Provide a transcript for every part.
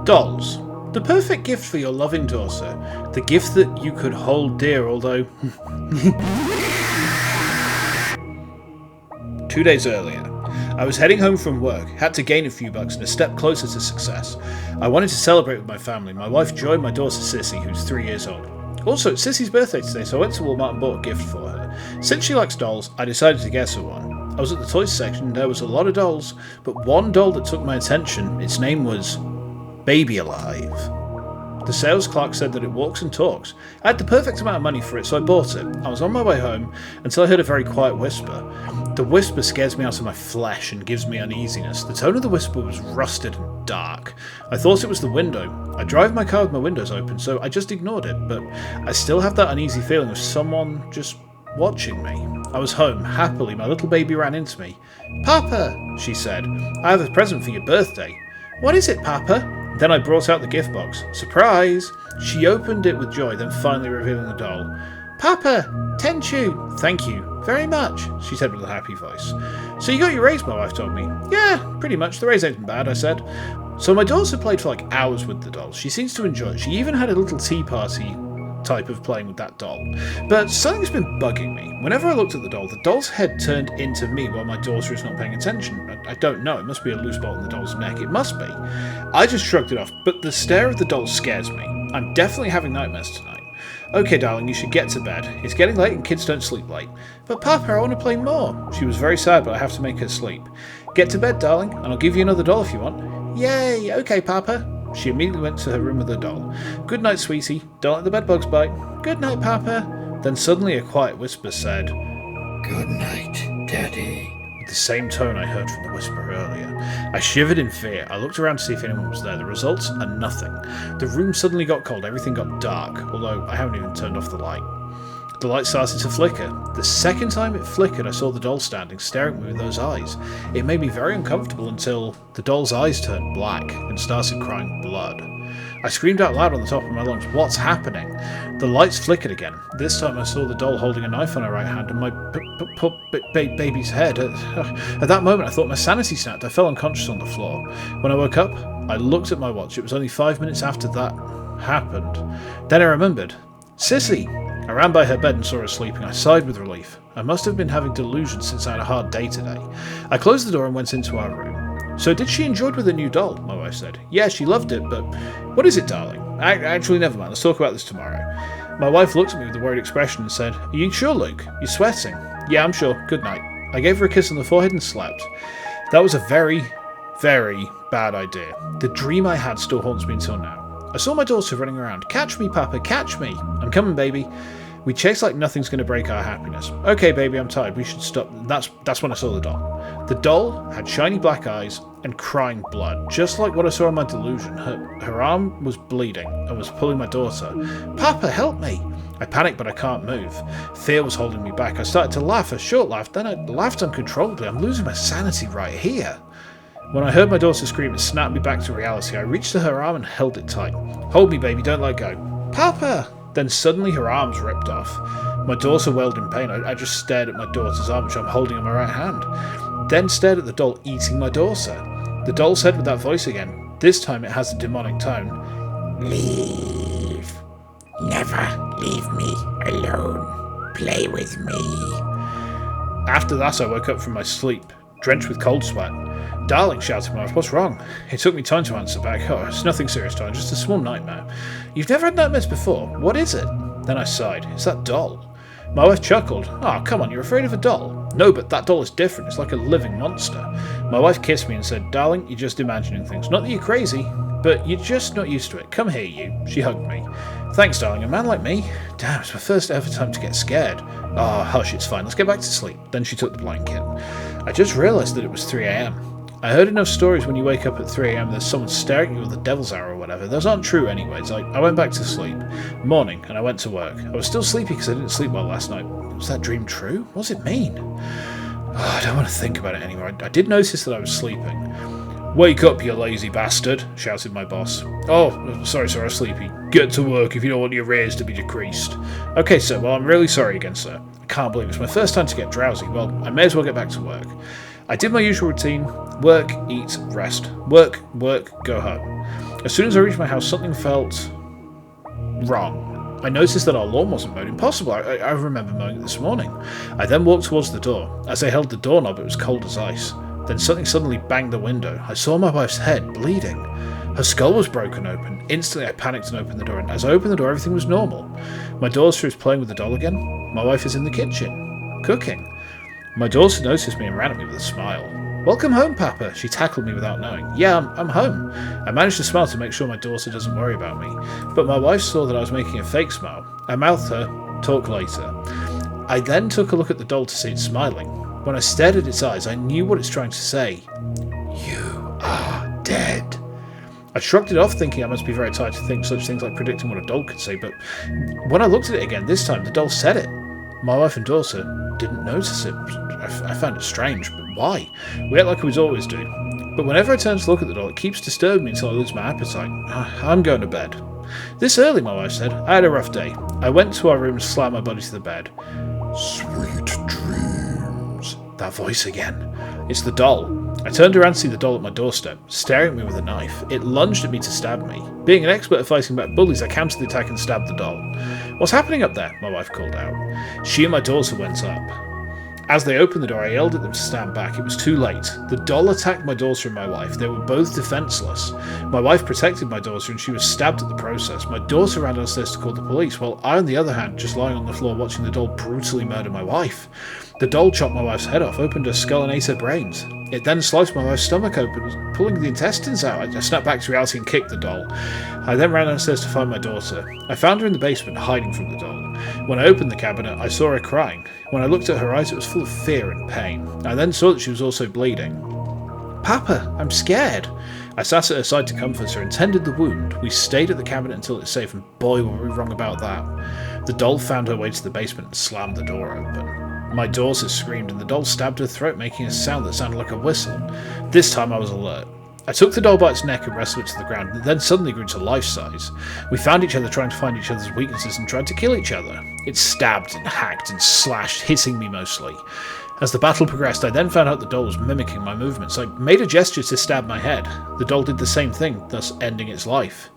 Dolls. The perfect gift for your loving daughter. The gift that you could hold dear, although... 2 days earlier. I was heading home from work, had to gain a few bucks and a step closer to success. I wanted to celebrate with my family, my wife Joy and my daughter Sissy, who's 3 years old. Also, it's Sissy's birthday today, so I went to Walmart and bought a gift for her. Since she likes dolls, I decided to get her one. I was at the toys section and there was a lot of dolls, but one doll that took my attention, its name was Baby Alive. The sales clerk said that it walks and talks. I had the perfect amount of money for it, so I bought it. I was on my way home until I heard a very quiet whisper. The whisper scares me out of my flesh and gives me uneasiness. The tone of the whisper was rusted and dark. I thought it was the window. I drive my car with my windows open, so I just ignored it, but I still have that uneasy feeling of someone just watching me. I was home. Happily, my little baby ran into me. "Papa," she said, "I have a present for your birthday." "What is it, Papa?" Then I brought out the gift box. Surprise! She opened it with joy, then finally revealing the doll. "Papa, Tenchu, thank you very much," she said with a happy voice. "So you got your raise," my wife told me. "Yeah, pretty much. The raise ain't bad," I said. So my daughter played for like hours with the doll. She seems to enjoy it. She even had a little tea party type of playing with that doll. But something's been bugging me. Whenever I looked at the doll's head turned into me while my daughter is not paying attention. I don't know, it must be a loose bolt in the doll's neck, it must be. I just shrugged it off, but the stare of the doll scares me. I'm definitely having nightmares tonight. "Okay, darling, you should get to bed. It's getting late and kids don't sleep late." "But Papa, I want to play more." She was very sad, but I have to make her sleep. "Get to bed, darling, and I'll give you another doll if you want." "Yay, okay, Papa." She immediately went to her room with the doll. "Good night, sweetie. Don't let the bed bugs bite." "Good night, Papa." Then suddenly a quiet whisper said, "Good night, Daddy." With the same tone I heard from the whisper earlier. I shivered in fear. I looked around to see if anyone was there. The results are nothing. The room suddenly got cold. Everything got dark, although I haven't even turned off the light. The light started to flicker. The second time it flickered, I saw the doll standing, staring at me with those eyes. It made me very uncomfortable until the doll's eyes turned black and started crying blood. I screamed out loud on the top of my lungs, "What's happening?" The lights flickered again. This time I saw the doll holding a knife on her right hand and my baby's head. At that moment I thought my sanity snapped. I fell unconscious on the floor. When I woke up, I looked at my watch. It was only 5 minutes after that happened. Then I remembered. Sissy! I ran by her bed and saw her sleeping. I sighed with relief. I must have been having delusions since I had a hard day today. I closed the door and went into our room. "So did she enjoy with the new doll?" my wife said. "Yeah, she loved it, but..." "What is it, darling?" Actually, never mind. Let's talk about this tomorrow." My wife looked at me with a worried expression and said, "Are you sure, Luke? You're sweating." "Yeah, I'm sure. Good night." I gave her a kiss on the forehead and slept. That was a very, very bad idea. The dream I had still haunts me until now. I saw my daughter running around. "Catch me, Papa, catch me." "I'm coming, baby." We chase like nothing's going to break our happiness. "Okay, baby, I'm tired. We should stop." That's when I saw the doll. The doll had shiny black eyes and crying blood, just like what I saw in my delusion. Her arm was bleeding and was pulling my daughter. "Papa, help me!" I panicked, but I can't move. Fear was holding me back. I started to laugh, a short laugh, then I laughed uncontrollably. I'm losing my sanity right here. When I heard my daughter scream, it snapped me back to reality. I reached to her arm and held it tight. "Hold me, baby, don't let go." "Papa!" Then suddenly her arms ripped off. My daughter wailed in pain. I just stared at my daughter's arm, which I'm holding in my right hand. Then stared at the doll eating my daughter. The doll said with that voice again. This time it has a demonic tone. "Leave. Never leave me alone. Play with me." After that, I woke up from my sleep, drenched with cold sweat. "Darling," shouted my wife, "what's wrong?" It took me time to answer back. "Oh, it's nothing serious, darling, just a small nightmare." "You've never had nightmares before. What is it?" Then I sighed. "It's that doll." My wife chuckled. "Oh, come on, you're afraid of a doll." "No, but that doll is different. It's like a living monster." My wife kissed me and said, "Darling, you're just imagining things. Not that you're crazy, but you're just not used to it. Come here, you." She hugged me. "Thanks, darling. A man like me? Damn, it's my first ever time to get scared." "Oh, hush, it's fine. Let's get back to sleep." Then she took the blanket. I just realised that it was 3 a.m. I heard enough stories when you wake up at 3 a.m. there's someone staring at you with a devil's arrow or whatever. Those aren't true anyways. I went back to sleep. Morning, and I went to work. I was still sleepy because I didn't sleep well last night. Was that dream true? What does it mean? Oh, I don't want to think about it anymore. I did notice that I was sleeping. "Wake up, you lazy bastard," shouted my boss. "Oh, sorry, sir, I'm sleepy. Get to work if you don't want your raise to be decreased." "Okay, sir, well, I'm really sorry again, sir. I can't believe it's my first time to get drowsy. Well, I may as well get back to work." I did my usual routine. Work, eat, rest. Work, go home. As soon as I reached my house, something felt wrong. I noticed that our lawn wasn't mowed. Impossible. I remember mowing it this morning. I then walked towards the door. As I held the doorknob, it was cold as ice. Then something suddenly banged the window. I saw my wife's head, bleeding. Her skull was broken open. Instantly, I panicked and opened the door, and as I opened the door, everything was normal. My daughter is playing with the doll again. My wife is in the kitchen, cooking. My daughter noticed me and ran at me with a smile. "Welcome home, Papa," she tackled me without knowing. "Yeah, I'm home." I managed to smile to make sure my daughter doesn't worry about me, but my wife saw that I was making a fake smile. I mouthed her, "Talk later." I then took a look at the doll to see it smiling. When I stared at its eyes, I knew what it's trying to say. You are dead. I shrugged it off, thinking I must be very tired to think such things like predicting what a doll could say, but when I looked at it again this time, the doll said it. My wife and daughter didn't notice it. I found it strange, but why? We act like we always do. But whenever I turn to look at the doll, it keeps disturbing me until I lose my appetite. I'm going to bed. "This early," my wife said. "I had a rough day." I went to our room and slammed my body to the bed. Sweet dreams. That voice again. It's the doll. I turned around to see the doll at my doorstep, staring at me with a knife. It lunged at me to stab me. Being an expert at fighting back bullies, I countered the attack and stabbed the doll. "What's happening up there?" my wife called out. She and my daughter went up. As they opened the door, I yelled at them to stand back. It was too late. The doll attacked my daughter and my wife. They were both defenseless. My wife protected my daughter and she was stabbed at the process. My daughter ran downstairs to call the police, while I, on the other hand, just lying on the floor watching the doll brutally murder my wife. The doll chopped my wife's head off, opened her skull and ate her brains. It then sliced my wife's stomach open, pulling the intestines out. I snapped back to reality and kicked the doll. I then ran downstairs to find my daughter. I found her in the basement, hiding from the doll. When I opened the cabinet, I saw her crying. When I looked at her eyes, it was full of fear and pain. I then saw that she was also bleeding. "Papa, I'm scared." I sat at her side to comfort her and tended the wound. We stayed at the cabinet until it was safe, and boy were we wrong about that. The doll found her way to the basement and slammed the door open. My daughter screamed and the doll stabbed her throat, making a sound that sounded like a whistle. This time I was alert. I took the doll by its neck and wrestled it to the ground, and then suddenly grew to life size. We found each other trying to find each other's weaknesses and tried to kill each other. It stabbed and hacked and slashed, hitting me mostly. As the battle progressed, I then found out the doll was mimicking my movements. I made a gesture to stab my head. The doll did the same thing, thus ending its life.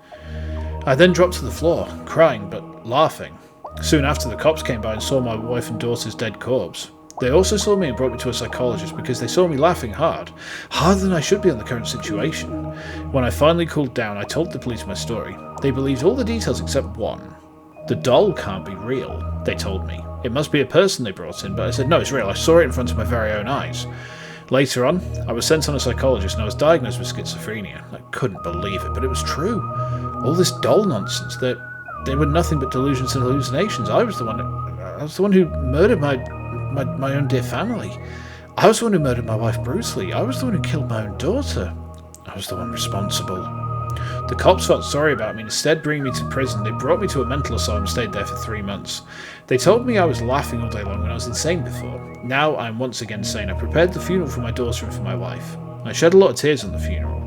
I then dropped to the floor, crying but laughing. Soon after, the cops came by and saw my wife and daughter's dead corpse. They also saw me and brought me to a psychologist because they saw me laughing hard, harder than I should be on the current situation. When I finally cooled down, I told the police my story. They believed all the details except one. The doll can't be real, they told me. It must be a person they brought in, but I said, no, it's real. I saw it in front of my very own eyes. Later on, I was sent on a psychologist and I was diagnosed with schizophrenia. I couldn't believe it, but it was true. All this doll nonsense, they were nothing but delusions and hallucinations. I was the one who murdered my own dear family. I was the one who murdered my wife brutally. I was the one who killed my own daughter. I was the one responsible. The cops felt sorry about me and instead bringing me to prison. They brought me to a mental asylum and stayed there for 3 months. They told me I was laughing all day long when I was insane before. Now I'm once again sane. I prepared the funeral for my daughter and for my wife. I shed a lot of tears on the funeral.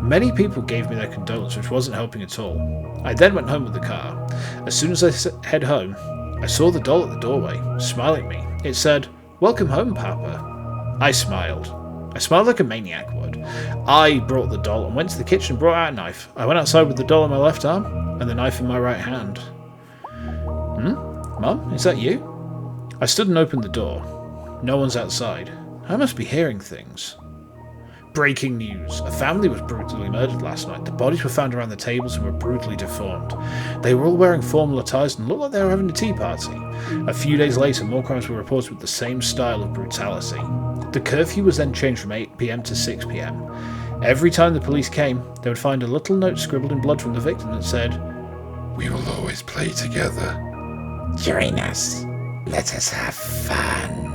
Many people gave me their condolence, which wasn't helping at all. I then went home with the car. As soon as I head home, I saw the doll at the doorway, smiling at me. It said, "Welcome home, Papa." I smiled. I smiled like a maniac would. I brought the doll and went to the kitchen and brought out a knife. I went outside with the doll in my left arm and the knife in my right hand. Mum, is that you? I stood and opened the door. No one's outside. I must be hearing things. Breaking news. A family was brutally murdered last night. The bodies were found around the tables and were brutally deformed. They were all wearing formal attires and looked like they were having a tea party. A few days later, more crimes were reported with the same style of brutality. The curfew was then changed from 8 PM to 6 PM. Every time the police came, they would find a little note scribbled in blood from the victim that said, "We will always play together. Join us. Let us have fun."